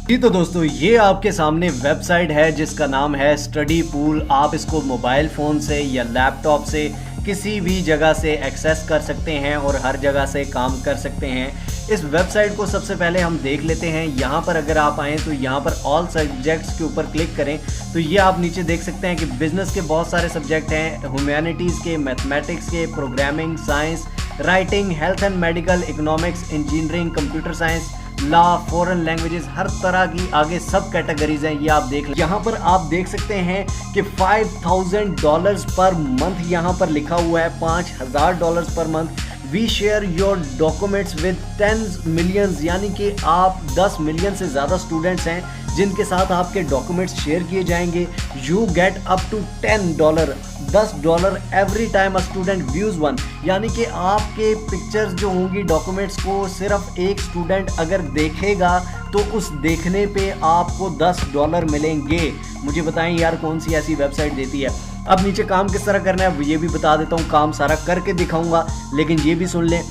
जी तो दोस्तों, ये आपके सामने वेबसाइट है जिसका नाम है स्टडी पूल। आप इसको मोबाइल फ़ोन से या लैपटॉप से किसी भी जगह से एक्सेस कर सकते हैं और हर जगह से काम कर सकते हैं। इस वेबसाइट को सबसे पहले हम देख लेते हैं। यहाँ पर अगर आप आएँ तो यहाँ पर ऑल सब्जेक्ट्स के ऊपर क्लिक करें तो ये आप नीचे देख सकते हैं कि बिज़नेस के बहुत सारे सब्जेक्ट हैं, ह्यूमैनिटीज़ के, मैथमेटिक्स के, programming, science, writing, health and medical, economics, engineering, computer science, law, foreign languages, हर तरह की आगे सब कैटेगरीज हैं। ये आप देख लें। यहाँ पर आप देख सकते हैं कि $5000 पर मंथ यहाँ पर लिखा हुआ है, $5000 per month. We share your documents with 10 millions, यानी कि आप 10 मिलियन से ज़्यादा स्टूडेंट्स हैं जिनके साथ आपके डॉक्यूमेंट्स शेयर किए जाएंगे। You get up to $10 every time a student views one, यानी कि आपके पिक्चर्स जो होंगी डॉक्यूमेंट्स को सिर्फ एक स्टूडेंट अगर देखेगा तो उस देखने पे आपको $10 मिलेंगे। मुझे बताएं यार, कौन सी ऐसी वेबसाइट देती है। अब नीचे काम किस तरह करना है ये भी बता देता हूँ, काम सारा करके दिखाऊंगा, लेकिन ये भी सुन लें।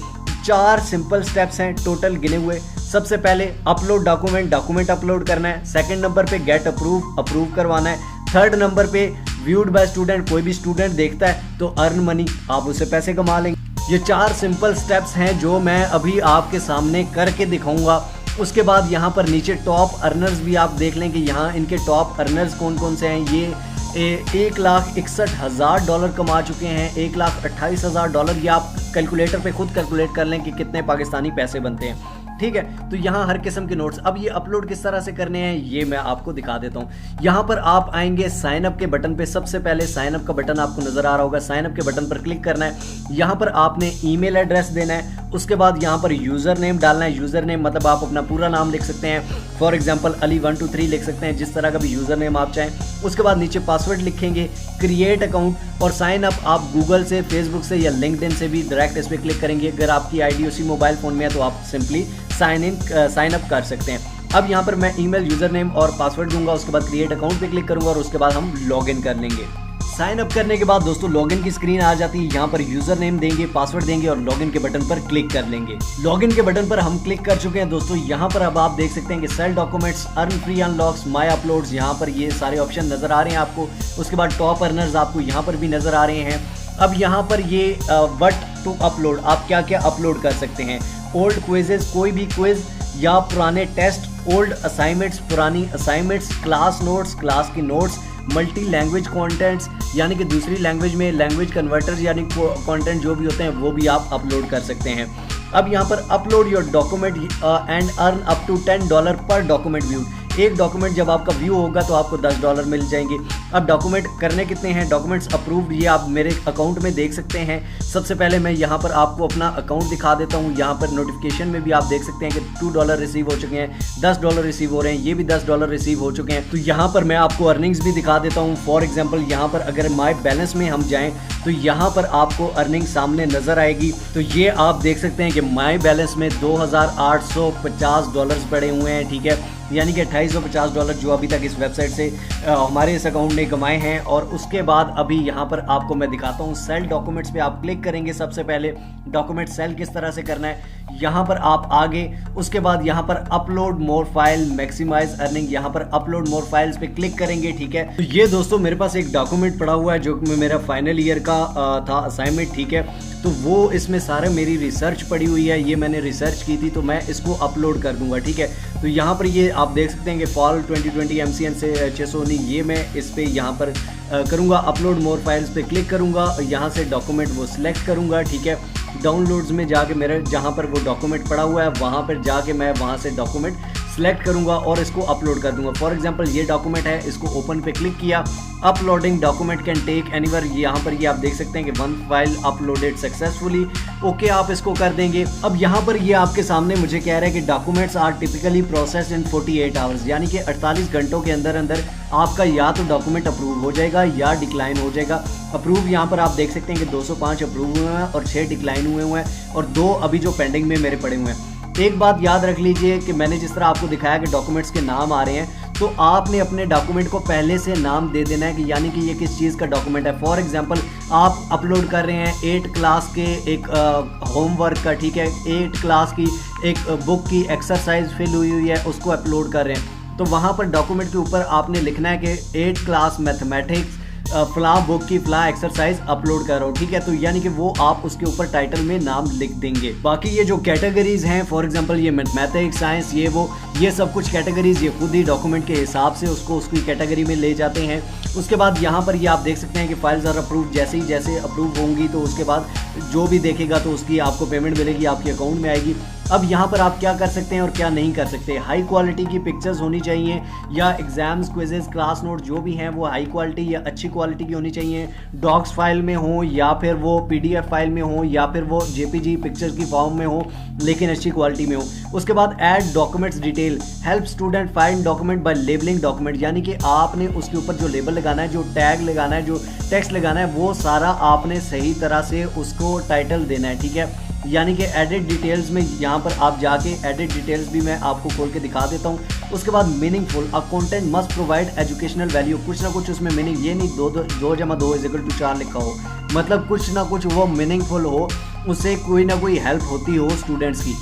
4 सिंपल स्टेप्स हैं टोटल गिने हुए। सबसे पहले अपलोड डॉक्यूमेंट अपलोड करना है। सेकंड नंबर पे गेट अप्रूव करवाना है। थर्ड नंबर पे व्यूड बाय स्टूडेंट, कोई भी स्टूडेंट देखता है तो अर्न मनी, आप उससे पैसे कमा लेंगे। ये 4 सिंपल स्टेप्स हैं जो मैं अभी आपके सामने करके दिखाऊंगा। उसके बाद यहाँ पर नीचे टॉप अर्नर्स भी आप देख लें कि यहाँ इनके टॉप अर्नर्स कौन कौन से हैं। ये $1,61,000 कमा चुके हैं, $1,28,000। ये आप कैलकुलेटर पे खुद कैलकुलेट कर लें कि कितने पाकिस्तानी पैसे बनते हैं, ठीक है। तो यहाँ हर किस्म के नोट्स। अब ये अपलोड किस तरह से करने हैं ये मैं आपको दिखा देता हूँ। यहाँ पर आप आएंगे साइन अप के बटन पे। सबसे पहले साइन अप का बटन आपको नजर आ रहा होगा, साइन अप के बटन पर क्लिक करना है। यहाँ पर आपने ईमेल एड्रेस देना है। उसके बाद यहाँ पर यूज़र नेम डालना है। यूज़र नेम मतलब आप अपना पूरा नाम लिख सकते हैं, फॉर एग्जाम्पल Ali123 लिख सकते हैं, जिस तरह का भी यूज़र नेम आप चाहें। उसके बाद नीचे पासवर्ड लिखेंगे, क्रिएट अकाउंट और साइन अप। आप गूगल से, फेसबुक से या लिंक्डइन से भी डायरेक्ट इस पर क्लिक करेंगे। अगर आपकी आईडी उसी मोबाइल फ़ोन में है तो आप सिंपली साइन अप कर सकते हैं। अब यहाँ पर मैं ईमेल, यूज़र नेम और पासवर्ड दूंगा। उसके बाद क्रिएट अकाउंट पे क्लिक करूंगा और उसके बाद हम लॉगिन कर लेंगे। साइन अप करने के बाद दोस्तों लॉगिन की स्क्रीन आ जाती है। यहाँ पर यूजर नेम देंगे, पासवर्ड देंगे और लॉगिन के बटन पर क्लिक कर लेंगे। लॉगिन के बटन पर हम क्लिक कर चुके हैं दोस्तों। यहाँ पर अब आप देख सकते हैं कि sell documents, earn free unlocks, my uploads, यहाँ पर ये सारे ऑप्शन नजर आ रहे हैं आपको। उसके बाद टॉप अर्नर्स आपको यहाँ पर भी नजर आ रहे हैं। अब यहाँ पर ये व्हाट टू अपलोड, आप क्या क्या अपलोड कर सकते हैं। ओल्ड क्विजेज, कोई भी क्विज या पुराने टेस्ट, ओल्ड असाइनमेंट्स, पुरानी असाइनमेंट्स, क्लास नोट्स, क्लास की नोट्स, मल्टी लैंग्वेज कंटेंट्स, यानी कि दूसरी लैंग्वेज में लैंग्वेज कन्वर्टर्स यानी कंटेंट जो भी होते हैं वो भी आप अपलोड कर सकते हैं। अब यहाँ पर upload your document and earn up to $10 per document view. एक डॉक्यूमेंट जब आपका व्यू होगा तो आपको $10 मिल जाएंगे। अब डॉक्यूमेंट करने कितने हैं, डॉक्यूमेंट्स अप्रूव्ड, ये आप मेरे अकाउंट में देख सकते हैं। सबसे पहले मैं यहाँ पर आपको अपना अकाउंट दिखा देता हूँ। यहाँ पर नोटिफिकेशन में भी आप देख सकते हैं कि $2 रिसीव हो चुके हैं, $10 रिसीव हो रहे हैं, ये भी $10 रिसीव हो चुके हैं। तो यहाँ पर मैं आपको अर्निंग्स भी दिखा देता हूँ। फॉर एग्जाम्पल यहाँ पर अगर माई बैलेंस में हम जाएँ तो यहाँ पर आपको अर्निंग सामने नजर आएगी। तो ये आप देख सकते हैं कि माई बैलेंस में $2,850 पड़े हुए हैं, ठीक है, यानी कि $2850 जो अभी तक इस वेबसाइट से हमारे इस अकाउंट ने कमाए हैं। और उसके बाद अभी यहाँ पर आपको मैं दिखाता हूँ सेल डॉक्यूमेंट्स पे आप क्लिक करेंगे। सबसे पहले डॉक्यूमेंट सेल किस तरह से करना है, यहाँ पर आप आगे। उसके बाद यहाँ पर upload more file, maximize earning, यहाँ पर अपलोड मोर फाइल्स पे क्लिक करेंगे, ठीक है। तो ये दोस्तों मेरे पास एक डॉक्यूमेंट पड़ा हुआ है जो मेरा फाइनल ईयर का था असाइनमेंट, ठीक है। तो वो इसमें सारे मेरी रिसर्च पड़ी हुई है, ये मैंने रिसर्च की थी तो मैं इसको अपलोड कर दूंगा, ठीक है। तो यहाँ पर ये आप देख सकते हैं कि फॉल 2020 MCN से 619, ये मैं इस पर यहाँ पर करूँगा अपलोड मोर फाइल्स पे क्लिक करूँगा। यहाँ से डॉक्यूमेंट वो सिलेक्ट करूँगा, ठीक है। डाउनलोड्स में जाके मेरे जहाँ पर वो डॉक्यूमेंट पड़ा हुआ है वहाँ पर जाके मैं वहाँ से डॉक्यूमेंट सिलेक्ट करूँगा और इसको अपलोड कर दूँगा। फॉर एग्जांपल ये डॉक्यूमेंट है, इसको ओपन पे क्लिक किया। Uploading document can take anywhere, यहाँ पर ये आप देख सकते हैं कि 1 फाइल अपलोडेड सक्सेसफुली, ओके आप इसको कर देंगे। अब यहाँ पर ये आपके सामने मुझे कह रहा है कि documents are typically processed in 48 hours, यानी कि 48 घंटों के अंदर अंदर आपका या तो डॉक्यूमेंट अप्रूव हो जाएगा या डिक्लाइन हो जाएगा। अप्रूव यहाँ पर आप देख सकते हैं कि 205 अप्रूव हुए हैं और 6 डिक्लाइन हुए हैं और 2 अभी जो पेंडिंग में मेरे पड़े हुए हैं। एक बात याद रख लीजिए कि मैंने जिस तरह आपको दिखाया कि डॉक्यूमेंट्स के नाम आ रहे हैं, तो आपने अपने डॉक्यूमेंट को पहले से नाम दे देना है कि यानी कि ये किस चीज़ का डॉक्यूमेंट है। फॉर एग्जांपल आप अपलोड कर रहे हैं 8 क्लास के एक होमवर्क का, ठीक है, 8 क्लास की एक बुक की एक्सरसाइज फिल हुई है, उसको अपलोड कर रहे हैं। तो वहाँ पर डॉक्यूमेंट के ऊपर आपने लिखना है कि 8 क्लास मैथमेटिक्स फला बुक की फला एक्सरसाइज अपलोड कर रहा हूँ, ठीक है। तो यानी कि वो आप उसके ऊपर टाइटल में नाम लिख देंगे। बाकी ये जो कैटेगरीज हैं, फॉर एग्जांपल ये मैथमेटिक्स, साइंस, ये सब कुछ कैटेगरीज ये खुद ही डॉक्यूमेंट के हिसाब से उसको उसकी कैटेगरी में ले जाते हैं। उसके बाद यहाँ पर ये आप देख सकते हैं कि फाइल्स आर अप्रूव, जैसे अप्रूव होंगी तो उसके बाद जो भी देखेगा तो उसकी आपको पेमेंट मिलेगी, आपके अकाउंट में आएगी। अब यहाँ पर आप क्या कर सकते हैं और क्या नहीं कर सकते। हाई क्वालिटी की पिक्चर्स होनी चाहिए, या एग्जाम्स, क्विजेस, क्लास नोट जो भी हैं वो हाई क्वालिटी या अच्छी क्वालिटी की होनी चाहिए। डॉक्स फाइल में हो, या फिर वो PDF फाइल में हो, या फिर वो JPG पिक्चर की फॉर्म में हो, लेकिन अच्छी क्वालिटी में हो। उसके बाद add documents detail, help student find document bye labelling document, यानी कि आपने उसके ऊपर जो लेबल लगाना है, जो टैग लगाना है, जो टेक्स्ट लगाना है, वो सारा आपने सही तरह से उसको टाइटल देना है, ठीक है। यानी कि एडिट डिटेल्स में यहाँ पर आप जाके एडिट डिटेल्स भी मैं आपको खोल के दिखा देता हूँ। उसके बाद meaningful, a content must provide educational value, कुछ ना कुछ उसमें मीनिंग, ये नहीं 2 + 2 = 4 लिखा हो, मतलब कुछ ना कुछ वो मीनिंगफुल हो, उससे कोई ना कोई हेल्प होती हो स्टूडेंट्स की।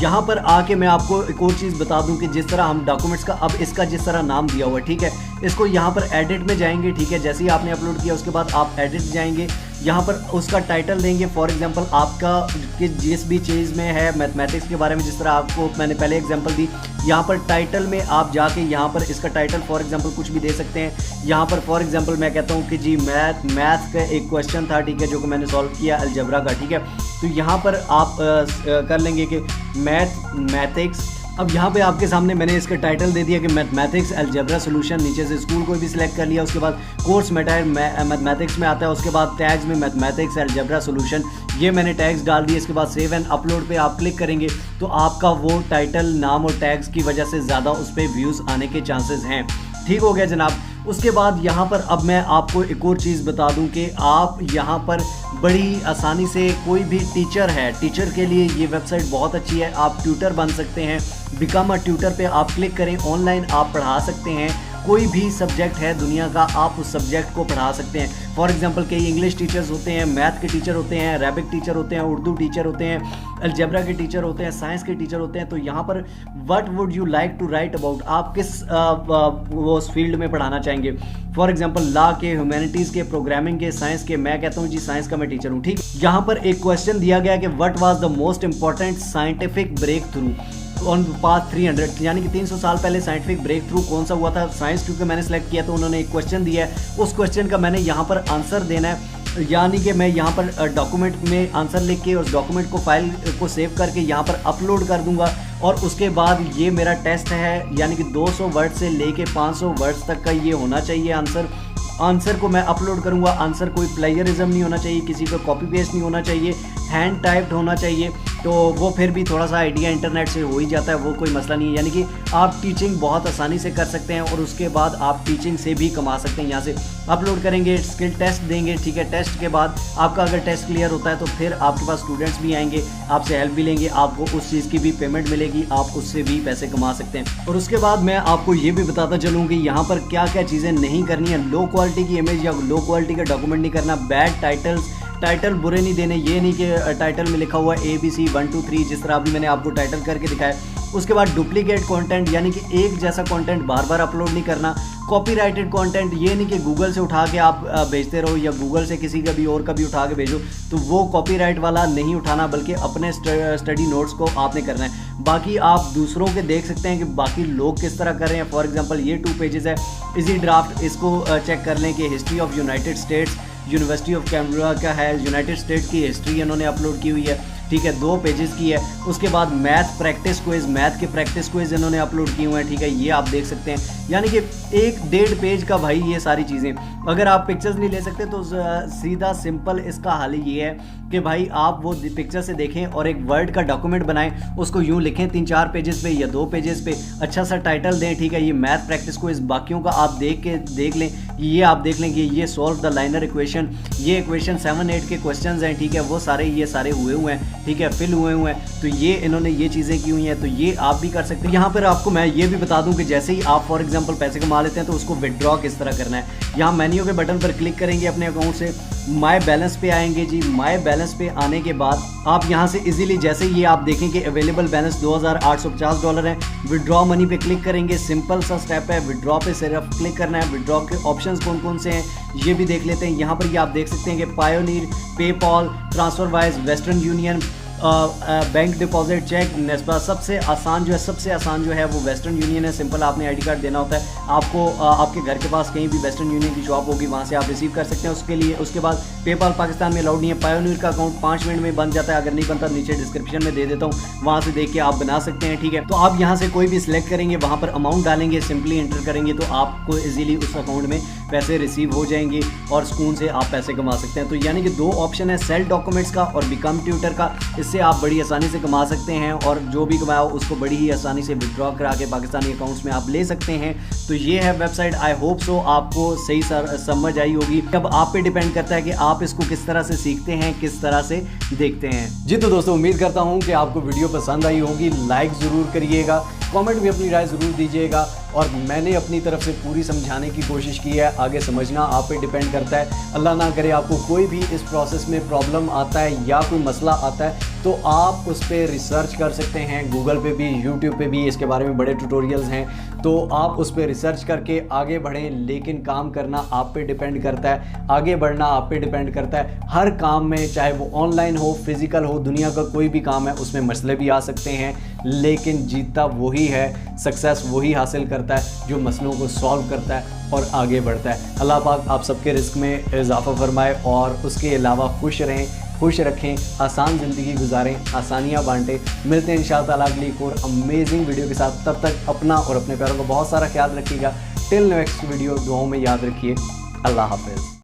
यहाँ पर आके मैं आपको एक और चीज़ बता दूं कि जिस तरह हम डॉक्यूमेंट्स का अब इसका जिस तरह नाम दिया हुआ है, ठीक है, इसको यहाँ पर एडिट में जाएंगे, ठीक है। जैसे ही आपने अपलोड किया उसके बाद आप एडिट जाएंगे, यहाँ पर उसका टाइटल देंगे। फॉर एग्जांपल आपका जिस भी चीज़ में है मैथमेटिक्स के बारे में, जिस तरह आपको मैंने पहले एग्जांपल दी, यहाँ पर टाइटल में आप जाके यहाँ पर इसका टाइटल फॉर एग्जांपल कुछ भी दे सकते हैं। यहाँ पर फॉर एग्जांपल मैं कहता हूँ कि जी मैथ का एक क्वेश्चन था, ठीक है, जो कि मैंने सॉल्व किया अलजेब्रा का, ठीक है। तो यहाँ पर आप कर लेंगे कि मैथमेटिक्स। अब यहाँ पे आपके सामने मैंने इसका टाइटल दे दिया कि मैथमेटिक्स अलजेब्रा सोल्यूशन, नीचे से स्कूल कोई भी सिलेक्ट कर लिया। उसके बाद कोर्स मैथमेटिक्स में आता है, उसके बाद टैग्स में मैथमेटिक्स अलजेब्रा सोल्यूशन, ये मैंने टैग्स डाल दिए। इसके बाद सेव एंड अपलोड पे आप क्लिक करेंगे तो आपका वो टाइटल, नाम और टैग्स की वजह से ज़्यादा उस पर व्यूज़ आने के चांसेस हैं। ठीक हो गया जनाब। उसके बाद यहाँ पर अब मैं आपको एक और चीज़ बता दूं कि आप यहाँ पर बड़ी आसानी से कोई भी टीचर है, टीचर के लिए ये वेबसाइट बहुत अच्छी है। आप ट्यूटर बन सकते हैं। बिकम अ ट्यूटर पे आप क्लिक करें, ऑनलाइन आप पढ़ा सकते हैं। कोई भी सब्जेक्ट है दुनिया का, आप उस सब्जेक्ट को पढ़ा सकते हैं। फॉर एग्जांपल कई इंग्लिश टीचर्स होते हैं, मैथ के टीचर होते हैं, अरेबिक टीचर होते हैं, उर्दू टीचर होते हैं, अलजेब्रा के टीचर होते हैं, साइंस के टीचर होते हैं। तो यहाँ पर what would you like to write about, आप किस वो उस फील्ड में पढ़ाना चाहेंगे। फॉर एग्जांपल लॉ के, ह्यूमैनिटीज़ के, प्रोग्रामिंग के, साइंस के। मैं कहता हूँ जी साइंस का मैं टीचर हूँ, ठीक। यहाँ पर एक क्वेश्चन दिया गया कि what was the most important scientific breakthrough on past 300, यानी कि 300 साल पहले साइंटिफिक ब्रेक थ्रू कौन सा हुआ था। साइंस क्योंकि मैंने सेलेक्ट किया तो उन्होंने एक क्वेश्चन दिया है, उस क्वेश्चन का मैंने यहाँ पर आंसर देना है। यानी कि मैं यहाँ पर डॉक्यूमेंट में आंसर लिख के उस डॉक्यूमेंट को फाइल को सेव करके यहाँ पर अपलोड कर दूंगा। और उसके बाद ये मेरा टेस्ट है, यानी कि 200 वर्ड से लेके 500 वर्ड्स तक का ये होना चाहिए आंसर को मैं अपलोड करूंगा। आंसर कोई प्लेजरिज्म नहीं होना चाहिए, किसी का कॉपी पेस्ट नहीं होना चाहिए, हैंड टाइप्ड होना चाहिए। तो वो फिर भी थोड़ा सा आइडिया इंटरनेट से हो ही जाता है, वो कोई मसला नहीं है। यानी कि आप टीचिंग बहुत आसानी से कर सकते हैं और उसके बाद आप टीचिंग से भी कमा सकते हैं। यहाँ से अपलोड करेंगे, स्किल टेस्ट देंगे, ठीक है। टेस्ट के बाद आपका अगर टेस्ट क्लियर होता है तो फिर आपके पास स्टूडेंट्स भी आएंगे, आपसे हेल्प भी लेंगे, आपको उस चीज़ की भी पेमेंट मिलेगी, आप उससे भी पैसे कमा सकते हैं। और उसके बाद मैं आपको ये भी बताता चलूँ कि यहाँ पर क्या क्या चीज़ें नहीं करनी है। लो क्वालिटी की इमेज या लो क्वालिटी का डॉक्यूमेंट नहीं करना। बैड टाइटल बुरे नहीं देने, ये नहीं कि टाइटल में लिखा हुआ ABC 1 2 3, जिस तरह अभी मैंने आपको टाइटल करके दिखाया। उसके बाद डुप्लीकेट कंटेंट, यानी कि एक जैसा कंटेंट बार बार अपलोड नहीं करना। कॉपीराइटेड कंटेंट, ये नहीं कि गूगल से उठा के आप भेजते रहो या गूगल से किसी का भी और का भी उठा के भेजो, तो वो कॉपीराइट वाला नहीं उठाना, बल्कि अपने स्टडी नोट्स को आपने करना है। बाकी आप दूसरों के देख सकते हैं कि बाकी लोग किस तरह कर रहे हैं। फॉर एग्जांपल ये 2 पेजेस है, इजी ड्राफ्ट, इसको चेक कर लें कि history of United states, university of Cambria का है, यूनाइटेड स्टेट्स की हिस्ट्री इन्होंने अपलोड की हुई है, ठीक है, 2 पेजेस की है। उसके बाद मैथ प्रैक्टिस क्विज, मैथ के प्रैक्टिस क्विज इन्होंने अपलोड किए हुए हैं, ठीक है, ये आप देख सकते हैं। यानी कि 1-1.5 पेज का भाई ये सारी चीज़ें। अगर आप पिक्चर्स नहीं ले सकते तो सीधा सिंपल इसका हल ये है कि भाई आप वो पिक्चर से देखें और एक वर्ड का डॉक्यूमेंट बनाएं, उसको यूँ लिखें 3-4 पेजेस पे या 2 पेजेस पे, अच्छा सा टाइटल दें, ठीक है। ये मैथ प्रैक्टिस क्विज, बाकियों का आप देख लें, ये आप देख लें कि ये सॉल्व द लाइनर इक्वेशन, ये इक्वेशन 7-8 के क्वेश्चन हैं, ठीक है, वो ये सारे हुए हैं, ठीक है, फिल हुए हैं। तो ये इन्होंने ये चीज़ें की हुई हैं, तो ये आप भी कर सकते हैं। यहाँ पर आपको मैं ये भी बता दूं कि जैसे ही आप फॉर एग्जांपल पैसे कमा लेते हैं तो उसको विड्रॉ किस तरह करना है। यहाँ मेन्यू के बटन पर क्लिक करेंगे अपने अकाउंट से, माय बैलेंस पे आएंगे जी। माय बैलेंस पे आने के बाद आप यहाँ से इजीली, जैसे ये आप देखें कि अवेलेबल बैलेंस $2850 है, विड्रॉ मनी पे क्लिक करेंगे। सिंपल सा स्टेप है, विड्रॉ पे सिर्फ क्लिक करना है। विड्रॉ के ऑप्शंस कौन कौन से हैं ये भी देख लेते हैं। यहाँ पर ये आप देख सकते हैं कि Payoneer, PayPal, TransferWise, Western Union, bank deposit, cheque, नेस्पा। सबसे आसान जो है वो वेस्टर्न यूनियन है। सिंपल आपने आईडी कार्ड देना होता है आपको, आपके घर के पास कहीं भी वेस्टर्न यूनियन की शॉप होगी, वहाँ से आप रिसीव कर सकते हैं उसके लिए। उसके बाद पेपाल पाकिस्तान में अलाउड नहीं है। पायोनीर का अकाउंट 5 मिनट में बन जाता है, अगर नहीं बनता नीचे डिस्क्रिप्शन में दे देता हूँ, वहाँ से देख के आप बना सकते हैं। ठीक है, तो आप यहाँ से कोई भी सिलेक्ट करेंगे, वहाँ पर अमाउंट डालेंगे, सिंपली एंटर करेंगे तो आपको इजीली उस अकाउंट में पैसे रिसीव हो जाएंगे और सुकून से आप पैसे कमा सकते हैं। तो यानी कि 2 ऑप्शन है, सेल डॉक्यूमेंट्स का और बिकम ट्यूटर का। इससे आप बड़ी आसानी से कमा सकते हैं और जो भी कमाओ उसको बड़ी ही आसानी से विड्रॉ करा के पाकिस्तानी अकाउंट्स में आप ले सकते हैं। तो ये है वेबसाइट। आई होप सो आपको सही समझ आई होगी। अब आप पे डिपेंड करता है कि आप इसको किस तरह से सीखते हैं, किस तरह से देखते हैं। जी तो दोस्तों, उम्मीद करता हूँ कि आपको वीडियो पसंद आई होगी। लाइक ज़रूर करिएगा, कमेंट भी अपनी राय ज़रूर दीजिएगा और मैंने अपनी तरफ से पूरी समझाने की कोशिश की है। आगे समझना आप पे डिपेंड करता है। अल्लाह ना करे आपको कोई भी इस प्रोसेस में प्रॉब्लम आता है या कोई मसला आता है तो आप उस पर रिसर्च कर सकते हैं। गूगल पे भी, यूट्यूब पे भी इसके बारे में बड़े ट्यूटोरियल्स हैं, तो आप उस पर रिसर्च करके आगे बढ़ें। लेकिन काम करना आप पे डिपेंड करता है, आगे बढ़ना आप पे डिपेंड करता है। हर काम में, चाहे वो ऑनलाइन हो, फिज़िकल हो, दुनिया का कोई भी काम है, उसमें मसले भी आ सकते हैं, लेकिन जीतता वही है, सक्सेस वही हासिल करता है जो मसलों को सॉल्व करता है और आगे बढ़ता है। अल्लाह पाक आप सबके रिस्क में इजाफ़ा फरमाए और उसके अलावा खुश रहें, खुश रखें, आसान ज़िंदगी गुजारें, आसानियाँ बांटें। मिलते हैं इंशाअल्लाह अगली एक और अमेजिंग वीडियो के साथ। तब तक अपना और अपने प्यारों का बहुत सारा ख्याल रखिएगा। टिल नेक्स्ट वीडियो, दुआओं में याद रखिए। अल्लाह हाफ़िज़।